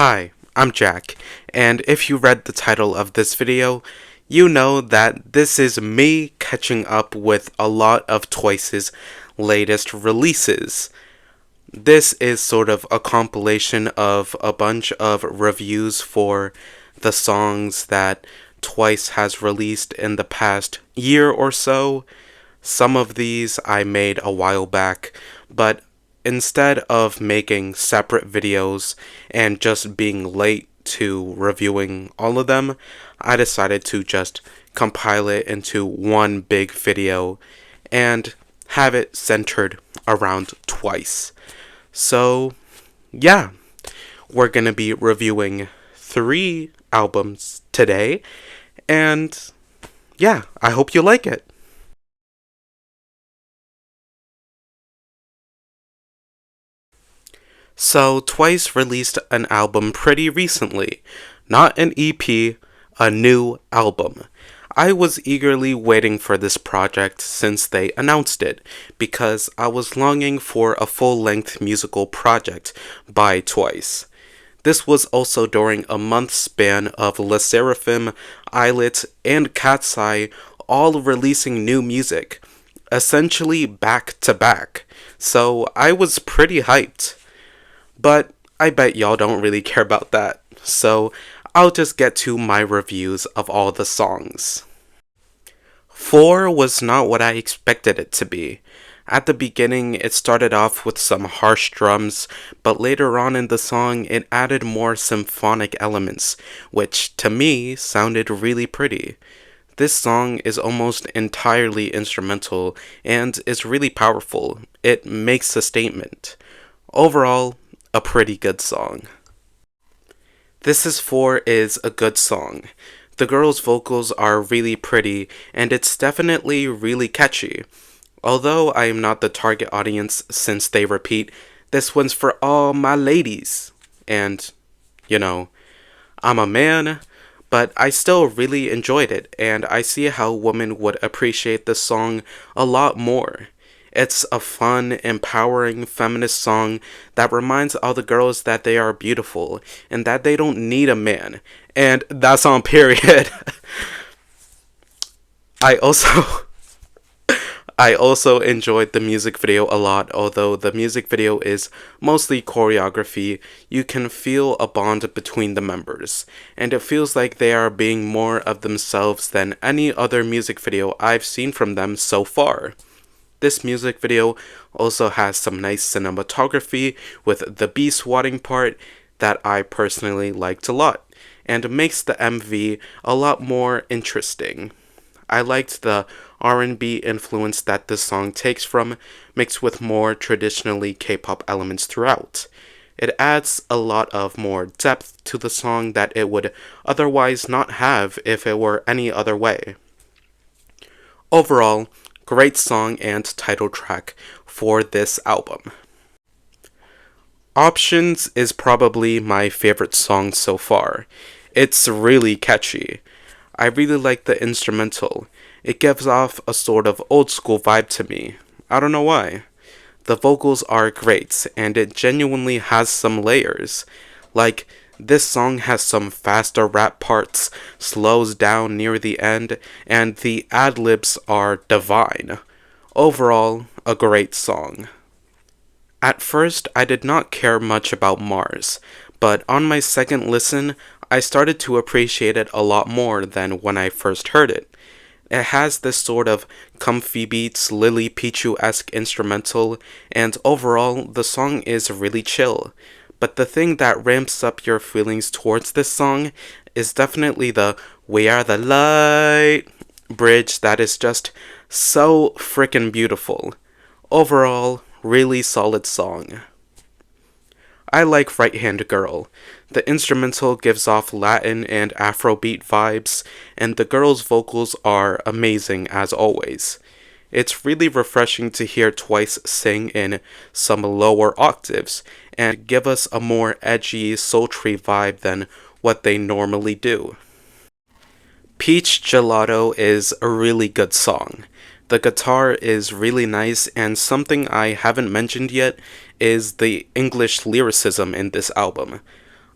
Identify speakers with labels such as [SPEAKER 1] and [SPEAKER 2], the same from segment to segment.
[SPEAKER 1] Hi, I'm Jack, and if you read the title of this video, you know that this is me catching up with a lot of Twice's latest releases. This is sort of a compilation of a bunch of reviews for the songs that Twice has released in the past year or so. Some of these I made a while back, but instead of making separate videos and just being late to reviewing all of them, I decided to just compile it into one big video and have it centered around Twice. So, yeah, we're gonna be reviewing 3 albums today, and yeah, I hope you like it. So, Twice released an album pretty recently. Not an EP, a new album. I was eagerly waiting for this project since they announced it, because I was longing for a full-length musical project by Twice. This was also during a month span of LE SSERAFIM, Islet, and Cat's Eye all releasing new music, essentially back to back, so I was pretty hyped. But I bet y'all don't really care about that, so I'll just get to my reviews of all the songs. 4 was not what I expected it to be. At the beginning, it started off with some harsh drums, but later on in the song, it added more symphonic elements, which, to me, sounded really pretty. This song is almost entirely instrumental, and is really powerful. It makes a statement. Overall, a pretty good song. This Is 4 is a good song. The girls' vocals are really pretty, and it's definitely really catchy. Although I am not the target audience since they repeat, this one's for all my ladies. And, you know, I'm a man, but I still really enjoyed it, and I see how women would appreciate this song a lot more. It's a fun, empowering feminist song that reminds all the girls that they are beautiful and that they don't need a man. And that's on period. I also I also enjoyed the music video a lot. Although the music video is mostly choreography, you can feel a bond between the members, and it feels like they are being more of themselves than any other music video I've seen from them so far. This music video also has some nice cinematography with the bee swatting part that I personally liked a lot, and makes the MV a lot more interesting. I liked the R&B influence that this song takes from, mixed with more traditionally K-pop elements throughout. It adds a lot of more depth to the song that it would otherwise not have if it were any other way. Overall, great song and title track for this album. Options is probably my favorite song so far. It's really catchy. I really like the instrumental. It gives off a sort of old school vibe to me. I don't know why. The vocals are great, and it genuinely has some layers. Like, this song has some faster rap parts, slows down near the end, and the ad-libs are divine. Overall, a great song. At first, I did not care much about Mars, but on my second listen, I started to appreciate it a lot more than when I first heard it. It has this sort of comfy beats, Lily Pichu-esque instrumental, and overall, the song is really chill. But the thing that ramps up your feelings towards this song is definitely the "We Are the Light" bridge that is just so frickin' beautiful. Overall, really solid song. I like Right Hand Girl. The instrumental gives off Latin and Afrobeat vibes, and the girls' vocals are amazing as always. It's really refreshing to hear Twice sing in some lower octaves, and give us a more edgy, sultry vibe than what they normally do. Peach Gelato is a really good song. The guitar is really nice, and something I haven't mentioned yet is the English lyricism in this album.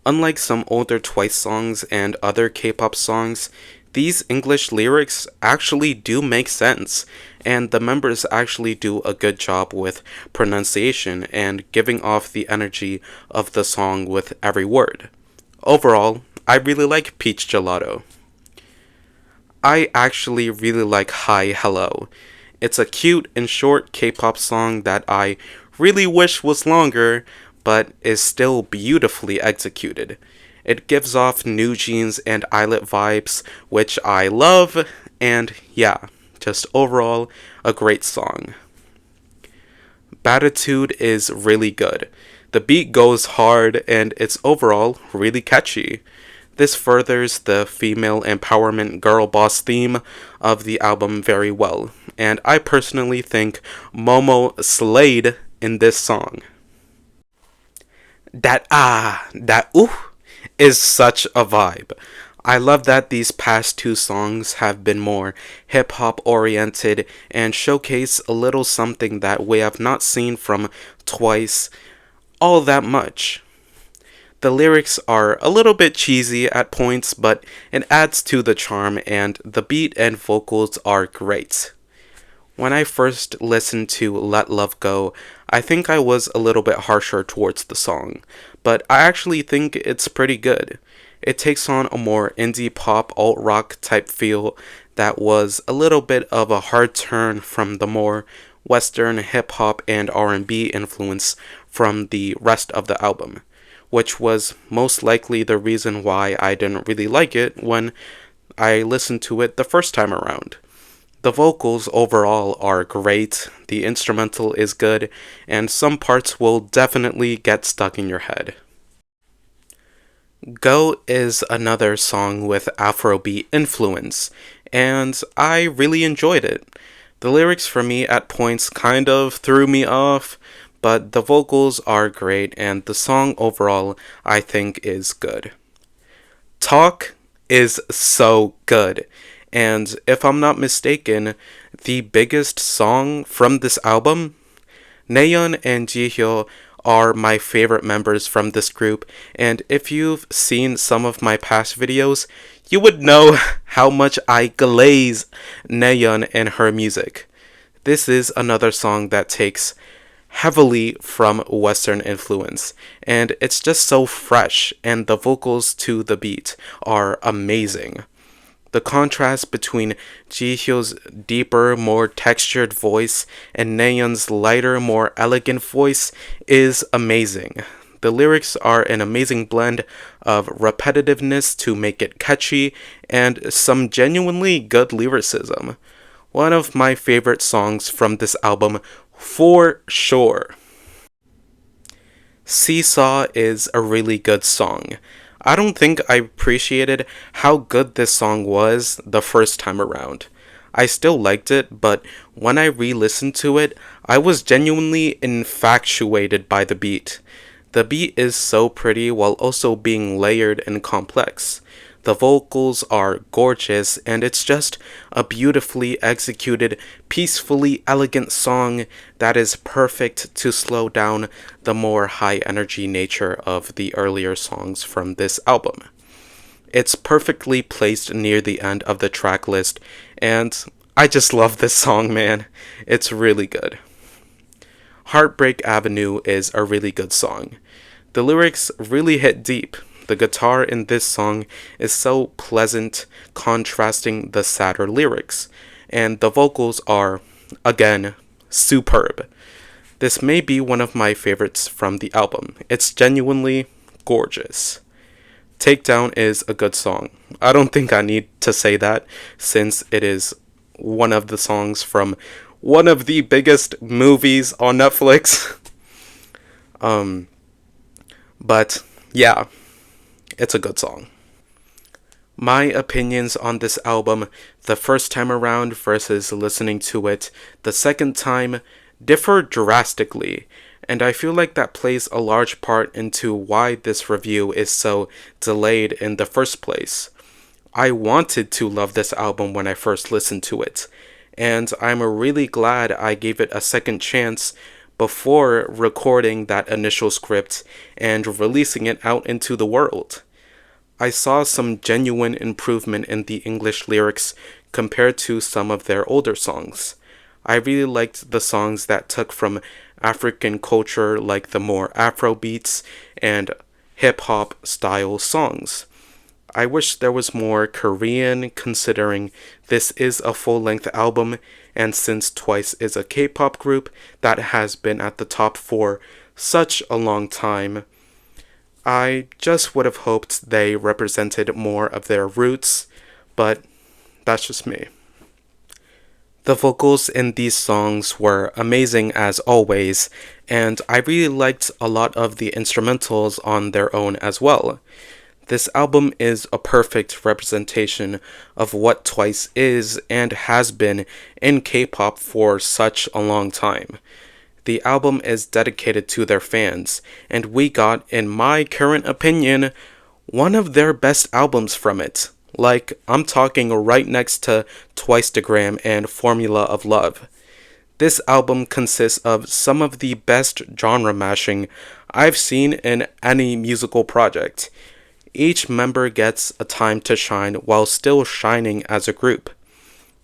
[SPEAKER 1] Unlike some older Twice songs and other K-pop songs, these English lyrics actually do make sense, and the members actually do a good job with pronunciation and giving off the energy of the song with every word. Overall, I really like Peach Gelato. I actually really like Hi Hello. It's a cute and short K-pop song that I really wish was longer, but is still beautifully executed. It gives off New Jeans and Islet vibes, which I love, and yeah, just overall a great song. Batitude is really good. The beat goes hard and it's overall really catchy. This furthers the female empowerment girl boss theme of the album very well, and I personally think Momo slayed in this song. That is such a vibe. I love that these past two songs have been more hip hop oriented and showcase a little something that we have not seen from Twice all that much. The lyrics are a little bit cheesy at points, but it adds to the charm, and the beat and vocals are great. When I first listened to Let Love Go, I think I was a little bit harsher towards the song, but I actually think it's pretty good. It takes on a more indie pop alt rock type feel that was a little bit of a hard turn from the more Western hip hop and R&B influence from the rest of the album, which was most likely the reason why I didn't really like it when I listened to it the first time around. The vocals overall are great, the instrumental is good, and some parts will definitely get stuck in your head. Go is another song with Afrobeat influence, and I really enjoyed it. The lyrics for me at points kind of threw me off, but the vocals are great and the song overall I think is good. Talk is so good, and if I'm not mistaken, the biggest song from this album. Nayeon and Jihyo are my favorite members from this group, and if you've seen some of my past videos, you would know how much I glaze Nayeon and her music. This is another song that takes heavily from Western influence, and it's just so fresh, and the vocals to the beat are amazing. The contrast between Jihyo's deeper, more textured voice and Nayeon's lighter, more elegant voice is amazing. The lyrics are an amazing blend of repetitiveness to make it catchy and some genuinely good lyricism. One of my favorite songs from this album for sure. Seesaw is a really good song. I don't think I appreciated how good this song was the first time around. I still liked it, but when I re-listened to it, I was genuinely infatuated by the beat. The beat is so pretty while also being layered and complex. The vocals are gorgeous, and it's just a beautifully executed, peacefully elegant song that is perfect to slow down the more high-energy nature of the earlier songs from this album. It's perfectly placed near the end of the track list, and I just love this song, man. It's really good. Heartbreak Avenue is a really good song. The lyrics really hit deep. The guitar in this song is so pleasant, contrasting the sadder lyrics, and the vocals are, again, superb. This may be one of my favorites from the album. It's genuinely gorgeous. Takedown is a good song. I don't think I need to say that, since it is one of the songs from one of the biggest movies on Netflix. But yeah, it's a good song. My opinions on this album the first time around versus listening to it the second time differ drastically, and I feel like that plays a large part into why this review is so delayed in the first place. I wanted to love this album when I first listened to it, and I'm really glad I gave it a second chance, before recording that initial script and releasing it out into the world. I saw some genuine improvement in the English lyrics compared to some of their older songs. I really liked the songs that took from African culture, like the more Afro beats and hip hop style songs. I wish there was more Korean, considering this is a full length album, and since Twice is a K pop group that has been at the top for such a long time, I just would have hoped they represented more of their roots, but that's just me. The vocals in these songs were amazing as always, and I really liked a lot of the instrumentals on their own as well. This album is a perfect representation of what Twice is and has been in K-pop for such a long time. The album is dedicated to their fans, and we got, in my current opinion, one of their best albums from it. Like, I'm talking right next to Twice-Degram and Formula of Love. This album consists of some of the best genre mashing I've seen in any musical project. Each member gets a time to shine while still shining as a group.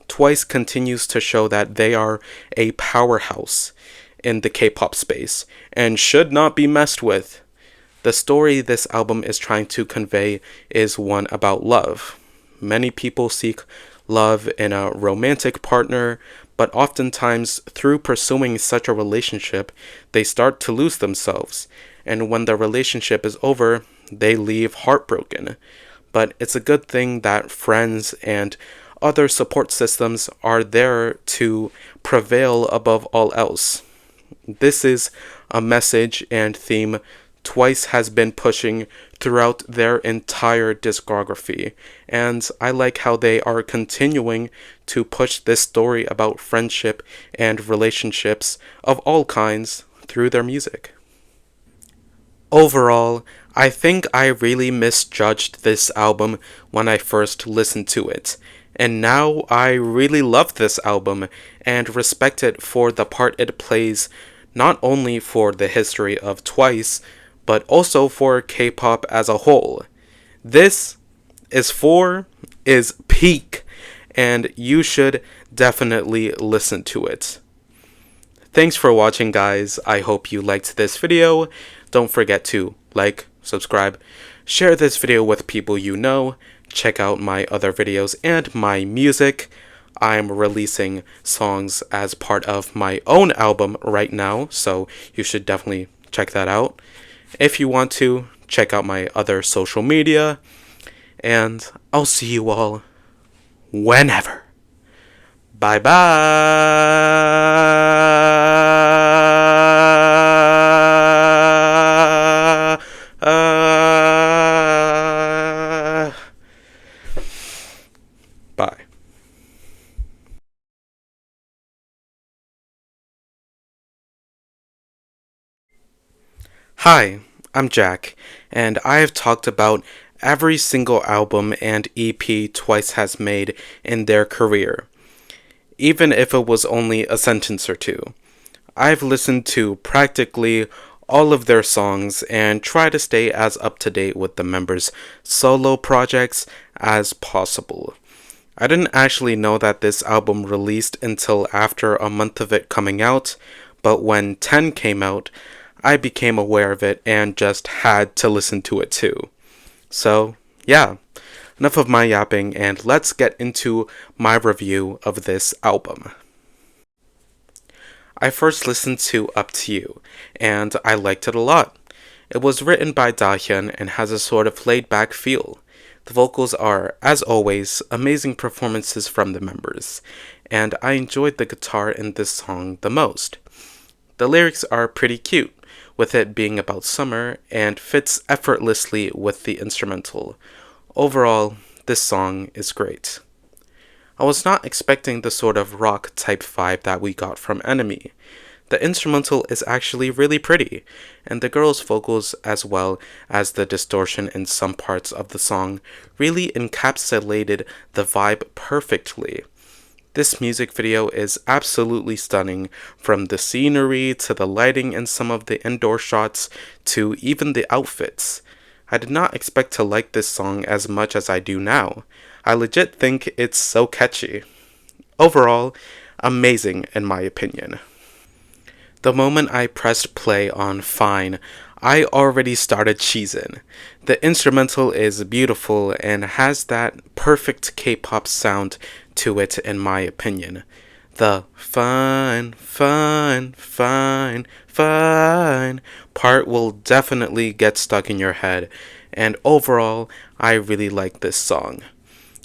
[SPEAKER 1] Twice continues to show that they are a powerhouse in the K-pop space and should not be messed with. The story this album is trying to convey is one about love. Many people seek love in a romantic partner, but oftentimes through pursuing such a relationship, they start to lose themselves, and when the relationship is over, they leave heartbroken. But it's a good thing that friends and other support systems are there to prevail above all else. This is a message and theme Twice has been pushing throughout their entire discography, and I like how they are continuing to push this story about friendship and relationships of all kinds through their music. Overall, I think I really misjudged this album when I first listened to it, and now I really love this album and respect it for the part it plays, not only for the history of Twice, but also for K-pop as a whole. This is peak, and you should definitely listen to it. Thanks for watching, guys. I hope you liked this video. Don't forget to like, subscribe, share this video with people you know, check out my other videos and my music. I'm releasing songs as part of my own album right now, so you should definitely check that out. If you want to, check out my other social media, and I'll see you all whenever. Bye bye. Bye. Hi, I'm Jack, and I have talked about every single album and EP Twice has made in their career, even if it was only a sentence or two. I've listened to practically all of their songs and try to stay as up to date with the members' solo projects as possible. I didn't actually know that this album released until after a month of it coming out, but when 10 came out, I became aware of it and just had to listen to it too. So, yeah, enough of my yapping, and let's get into my review of this album. I first listened to Up to You, and I liked it a lot. It was written by Dahyun and has a sort of laid-back feel. The vocals are, as always, amazing performances from the members, and I enjoyed the guitar in this song the most. The lyrics are pretty cute, with it being about summer, and fits effortlessly with the instrumental. Overall, this song is great. I was not expecting the sort of rock-type vibe that we got from Enemy. The instrumental is actually really pretty, and the girls' vocals as well as the distortion in some parts of the song really encapsulated the vibe perfectly. This music video is absolutely stunning, from the scenery to the lighting in some of the indoor shots to even the outfits. I did not expect to like this song as much as I do now. I legit think it's so catchy. Overall, amazing in my opinion. The moment I pressed play on Fine, I already started cheesing. The instrumental is beautiful and has that perfect K-pop sound to it in my opinion. The fine, fine, fine, fine part will definitely get stuck in your head, and overall, I really like this song.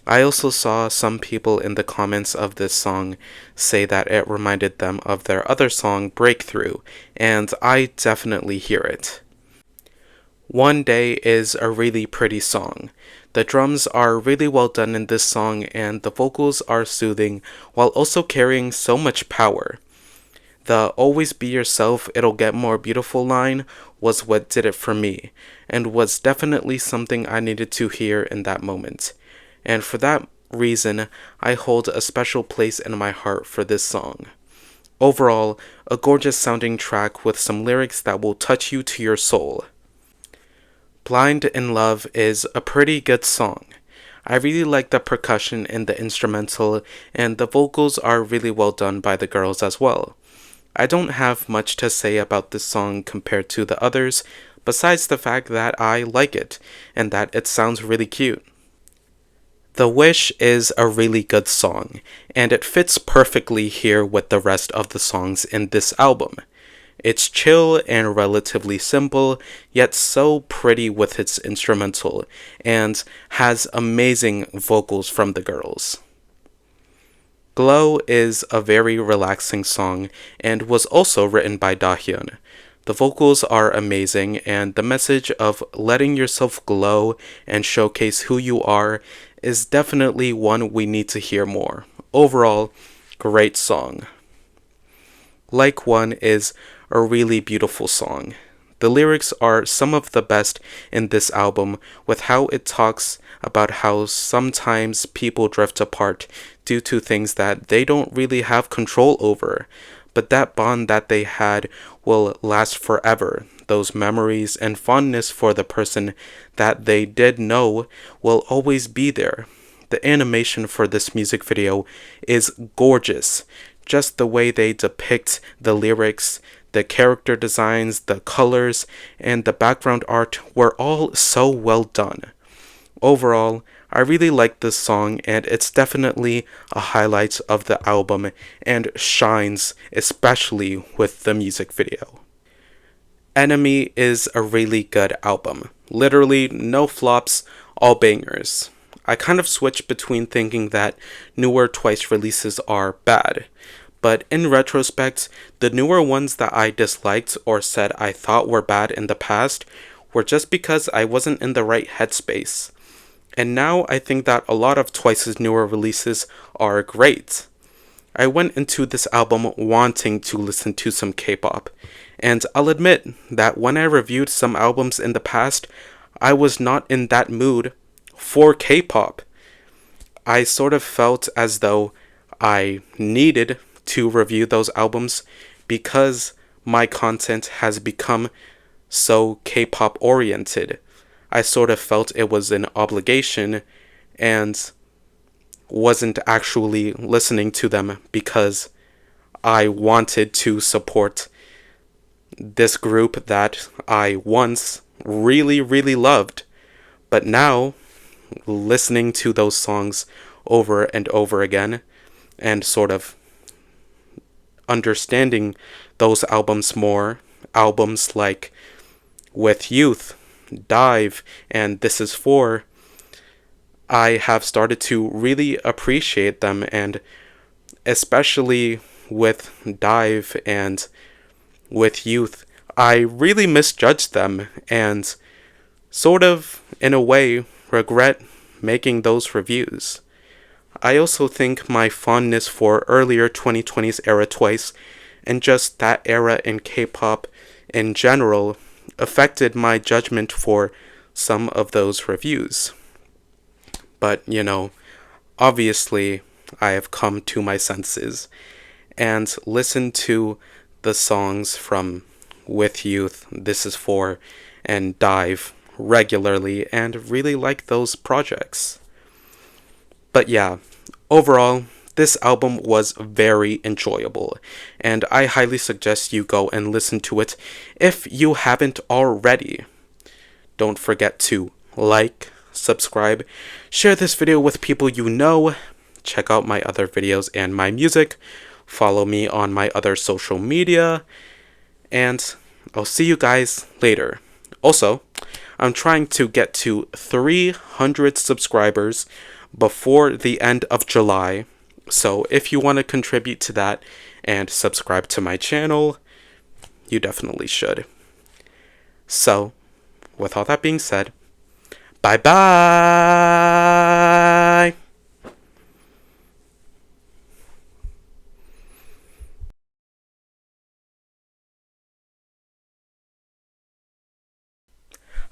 [SPEAKER 1] I also saw some people in the comments of this song say that it reminded them of their other song, Breakthrough, and I definitely hear it. One Day is a really pretty song. The drums are really well done in this song, and the vocals are soothing while also carrying so much power. The Always Be Yourself, It'll Get More Beautiful line was what did it for me, and was definitely something I needed to hear in that moment. And for that reason, I hold a special place in my heart for this song. Overall, a gorgeous sounding track with some lyrics that will touch you to your soul. Blind in Love is a pretty good song. I really like the percussion in the instrumental, and the vocals are really well done by the girls as well. I don't have much to say about this song compared to the others, besides the fact that I like it, and that it sounds really cute. The Wish is a really good song, and it fits perfectly here with the rest of the songs in this album. It's chill and relatively simple, yet so pretty with its instrumental, and has amazing vocals from the girls. Glow is a very relaxing song, and was also written by Dahyun. The vocals are amazing, and the message of letting yourself glow and showcase who you are is definitely one we need to hear more. Overall, great song. Like One is a really beautiful song. The lyrics are some of the best in this album, with how it talks about how sometimes people drift apart due to things that they don't really have control over, but that bond that they had will last forever. Those memories and fondness for the person that they did know will always be there. The animation for this music video is gorgeous. Just the way they depict the lyrics, the character designs, the colors, and the background art were all so well done. Overall, I really like this song, and it's definitely a highlight of the album and shines especially with the music video. Enemy is a really good album. Literally no flops, all bangers. I kind of switch between thinking that newer Twice releases are bad, but in retrospect, the newer ones that I disliked or said I thought were bad in the past were just because I wasn't in the right headspace. And now I think that a lot of Twice's newer releases are great. I went into this album wanting to listen to some K-pop, and I'll admit that when I reviewed some albums in the past, I was not in that mood for K-pop. I sort of felt as though I needed to review those albums because my content has become so K-pop oriented. I sort of felt it was an obligation and wasn't actually listening to them because I wanted to support this group that I once really, really loved. But now, listening to those songs over and over again and sort of understanding those albums more, albums like With Youth, Dive, and This Is For, I have started to really appreciate them, and especially with Dive and With Youth, I really misjudged them and sort of, in a way, regret making those reviews. I also think my fondness for earlier 2020s era Twice and just that era in K-pop in general affected my judgment for some of those reviews. But, obviously, I have come to my senses and listened to the songs from With Youth, This Is For, and Dive regularly and really like those projects. But yeah, overall, this album was very enjoyable, and I highly suggest you go and listen to it if you haven't already. Don't forget to like, subscribe, share this video with people you know, check out my other videos and my music, follow me on my other social media, and I'll see you guys later. Also, I'm trying to get to 300 subscribers before the end of July, so if you want to contribute to that and subscribe to my channel, you definitely should. So, with all that being said, bye bye!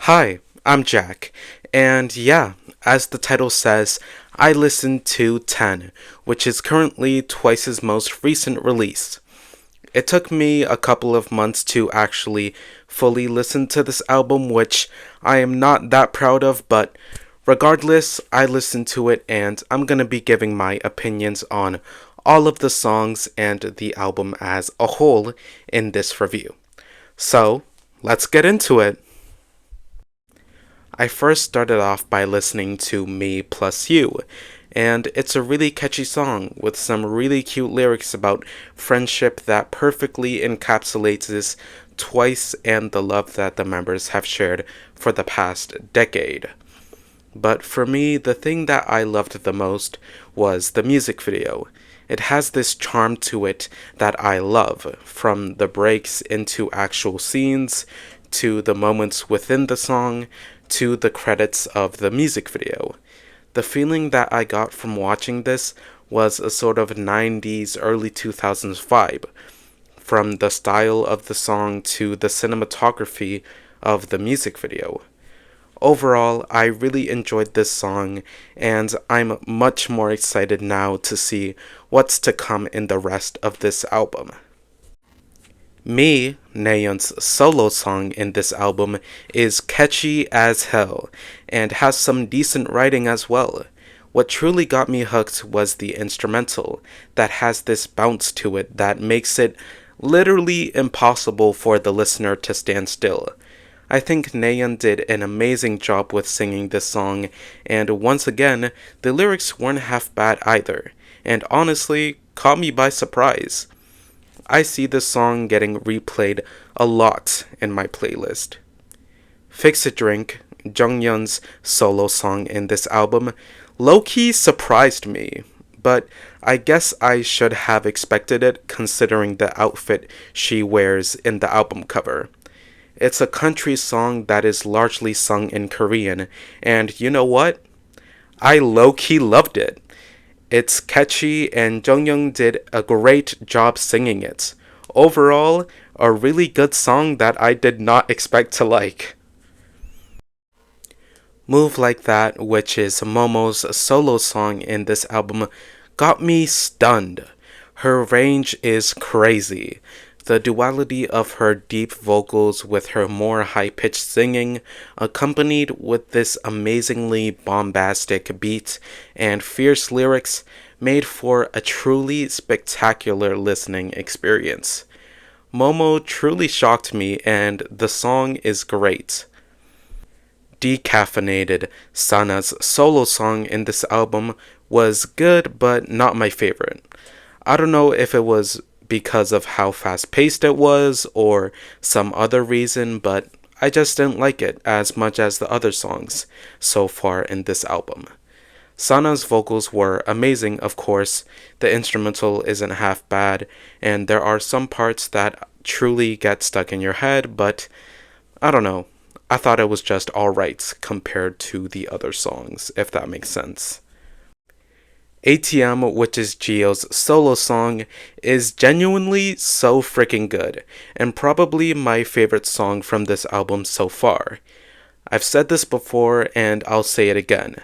[SPEAKER 1] Hi, I'm Jack, and yeah, as the title says, I listened to 10, which is currently Twice's most recent release. It took me a couple of months to actually fully listen to this album, which I am not that proud of, but regardless, I listened to it and I'm gonna be giving my opinions on all of the songs and the album as a whole in this review. So, let's get into it. I first started off by listening to Me Plus You, and it's a really catchy song with some really cute lyrics about friendship that perfectly encapsulates Twice and the love that the members have shared for the past decade. But for me, the thing that I loved the most was the music video. It has this charm to it that I love, from the breaks into actual scenes, to the moments within the song, to the credits of the music video. The feeling that I got from watching this was a sort of 90s, early 2000s vibe, from the style of the song to the cinematography of the music video. Overall, I really enjoyed this song, and I'm much more excited now to see what's to come in the rest of this album. Me, Nayeon's solo song in this album, is catchy as hell, and has some decent writing as well. What truly got me hooked was the instrumental, that has this bounce to it that makes it literally impossible for the listener to stand still. I think Nayeon did an amazing job with singing this song, and once again, the lyrics weren't half bad either, and honestly, caught me by surprise. I see this song getting replayed a lot in my playlist. Fix a Drink, Jungyeon's solo song in this album, low-key surprised me, but I guess I should have expected it considering the outfit she wears in the album cover. It's a country song that is largely sung in Korean, and you know what? I low-key loved it. It's catchy, and Jungyeon did a great job singing it. Overall, a really good song that I did not expect to like. Move Like That, which is Momo's solo song in this album, got me stunned. Her range is crazy. The duality of her deep vocals with her more high-pitched singing, accompanied with this amazingly bombastic beat and fierce lyrics, made for a truly spectacular listening experience. Momo truly shocked me, and the song is great. Decaffeinated, Sana's solo song in this album, was good but not my favorite. I don't know if it was because of how fast-paced it was or some other reason, but I just didn't like it as much as the other songs so far in this album. Sana's vocals were amazing, of course. The instrumental isn't half bad, and there are some parts that truly get stuck in your head, but I don't know. I thought it was just alright compared to the other songs, if that makes sense. ATM, which is Jio's solo song, is genuinely so freaking good, and probably my favorite song from this album so far. I've said this before, and I'll say it again.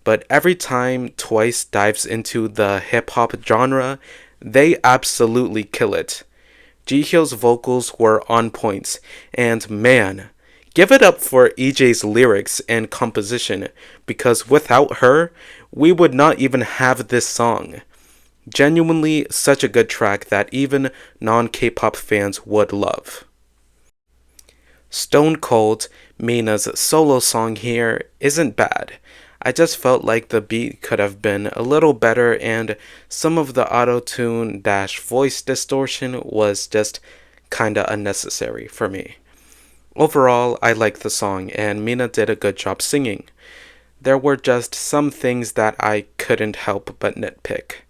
[SPEAKER 1] but every time Twice dives into the hip hop genre, they absolutely kill it. Jihyo's vocals were on point, and man, give it up for EJ's lyrics and composition, because without her, we would not even have this song. Genuinely such a good track that even non-K-pop fans would love. Stone Cold, Mina's solo song here, isn't bad. I just felt like the beat could have been a little better and some of the auto-tune dash voice distortion was just kinda unnecessary for me. Overall, I liked the song and Mina did a good job singing. There were just some things that I couldn't help but nitpick.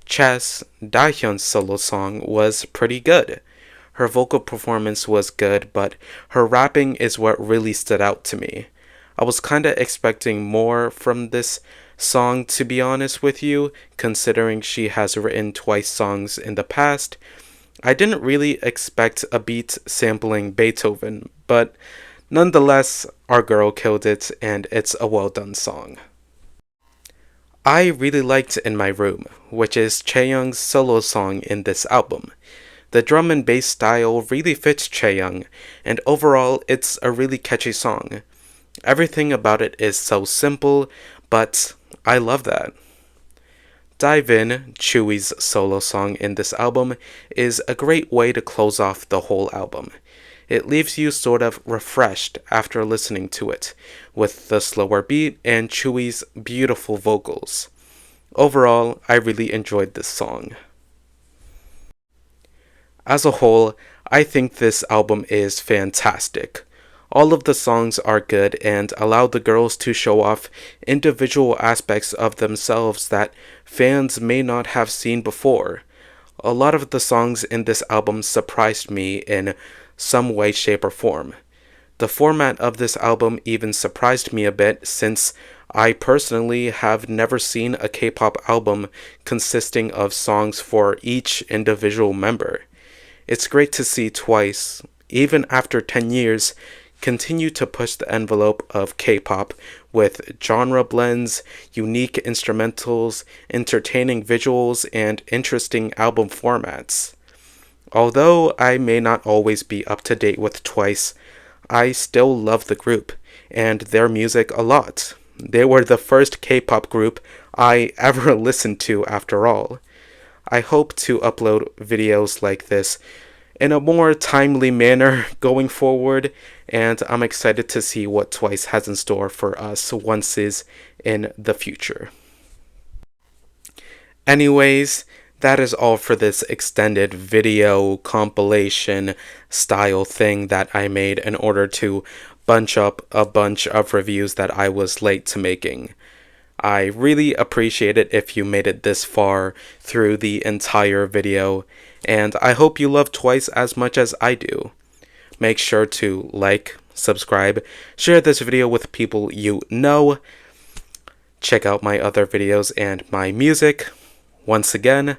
[SPEAKER 1] Chess, Dahyun's solo song, was pretty good. Her vocal performance was good, but her rapping is what really stood out to me. I was kinda expecting more from this song, to be honest with you, considering she has written Twice songs in the past. I didn't really expect a beat sampling Beethoven, but nonetheless, our girl killed it, and it's a well done song. I really liked In My Room, which is Chaeyoung's solo song in this album. The drum and bass style really fits Chaeyoung, and overall, it's a really catchy song. Everything about it is so simple, but I love that. Dive In, Chewy's solo song in this album, is a great way to close off the whole album. It leaves you sort of refreshed after listening to it, with the slower beat and Chewy's beautiful vocals. Overall, I really enjoyed this song. As a whole, I think this album is fantastic. All of the songs are good and allow the girls to show off individual aspects of themselves that fans may not have seen before. A lot of the songs in this album surprised me in some way, shape, or form. The format of this album even surprised me a bit since I personally have never seen a K-pop album consisting of songs for each individual member. It's great to see Twice, even after 10 years, continue to push the envelope of K-pop with genre blends, unique instrumentals, entertaining visuals, and interesting album formats. Although I may not always be up to date with Twice, I still love the group and their music a lot. They were the first K-pop group I ever listened to after all. I hope to upload videos like this in a more timely manner going forward, and I'm excited to see what Twice has in store for us once in the future. Anyways, that is all for this extended video compilation style thing that I made in order to bunch up a bunch of reviews that I was late to making. I really appreciate it if you made it this far through the entire video, and I hope you love Twice as much as I do. Make sure to like, subscribe, share this video with people you know. Check out my other videos and my music. Once again,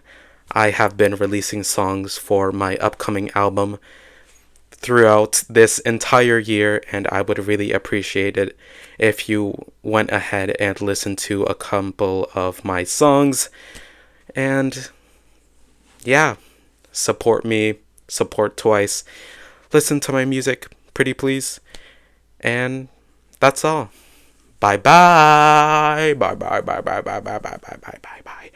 [SPEAKER 1] I have been releasing songs for my upcoming album throughout this entire year, and I would really appreciate it if you went ahead and listened to a couple of my songs. And yeah, support me, support Twice, listen to my music, pretty please. And that's all. Bye bye. Bye bye bye bye bye bye bye bye bye bye bye.